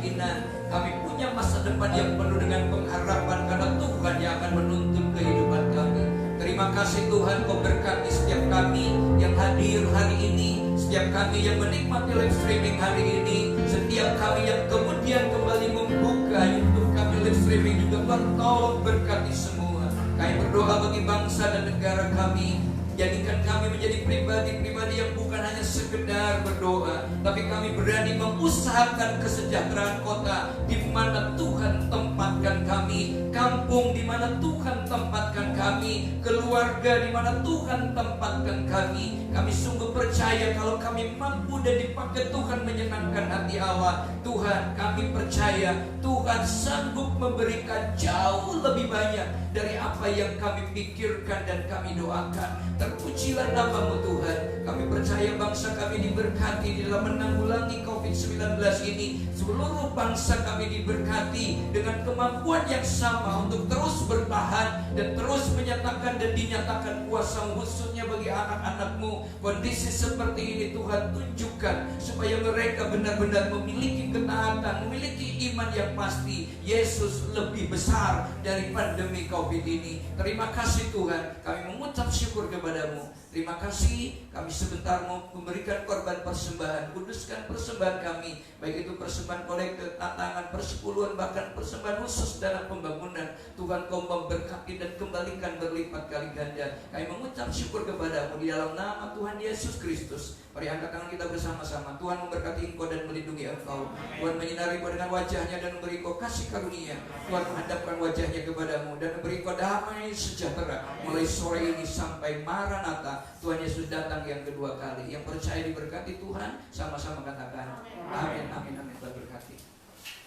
keyakinan. Kami punya masa depan yang penuh dengan pengharapan karena Tuhan yang akan menuntun kehidupan kami. Terima kasih Tuhan, Kau berkati setiap kami yang hadir hari ini, setiap kami yang menikmati live streaming hari ini, setiap kami yang kemudian kembali membuka YouTube kami live streaming juga. Tuhan tolong berkati semua. Kami berdoa bagi bangsa dan negara kami. Jadikan kami menjadi pribadi-pribadi yang bukan hanya sekedar berdoa, tapi kami berani mengusahakan kesejahteraan kota di mana Tuhan tempatkan kami, kampung di mana Tuhan tempatkan kami, keluarga di mana Tuhan tempatkan kami. Kami sungguh percaya kalau kami mampu dan dipakai Tuhan menyenangkan hati Allah. Tuhan, kami percaya Tuhan sanggup memberikan jauh lebih banyak dari apa yang kami pikirkan dan kami doakan. Terpujilah nama-Mu Tuhan. Kami percaya bangsa kami diberkati di dalam menanggulangi COVID-19 ini. Seluruh bangsa kami diberkati dengan kemampuan yang sama untuk terus bertahan dan terus menyatakan dan dinyatakan kuasa khususnya bagi anak-anak-Mu. Kondisi seperti ini Tuhan tunjukkan supaya mereka benar-benar memiliki ketaatan, memiliki iman yang pasti. Yesus lebih besar dari pandemi COVID ini. Terima kasih Tuhan, kami mengucap syukur kepada-Mu. Terima kasih, kami sebentar mau memberikan korban persembahan. Kuduskan persembahan kami, baik itu persembahan kolektif, tantangan, persepuluhan, bahkan persembahan khusus dalam pembangunan. Tuhan, Kau memberkati dan kembalikan berlipat kali ganda. Kami mengucap syukur kepada-Mu di dalam nama Tuhan Yesus Kristus. Mari angkat tangan kita bersama-sama. Tuhan memberkati Engkau dan melindungi Engkau. Tuhan menyinari Engkau dengan wajahnya dan memberi Engkau kasih karunia. Tuhan menghadapkan wajahnya kepada-Mu dan memberi Engkau damai sejahtera mulai sore ini sampai Maranatha. Tuhan Yesus datang yang kedua kali. Yang percaya diberkati Tuhan, sama-sama katakan amin, amin, amin. Tuhan berkati.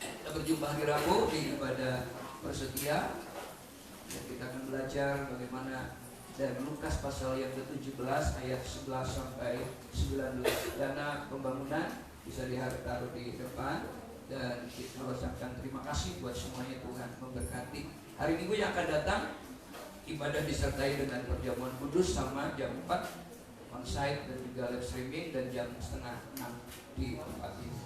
Kita berjumpa hari Rabu di ibadah persetia. Dan kita akan belajar bagaimana dari Lukas pasal yang ke-17 ayat 11 sampai 19. Dana pembangunan bisa ditaruh di depan. Dan kita ucapkan terima kasih buat semuanya. Tuhan memberkati. Hari Minggu yang akan datang ibadah disertai dengan perjamuan kudus sama jam 4 onsite dan juga live streaming, dan jam 5:30 di tempat ini.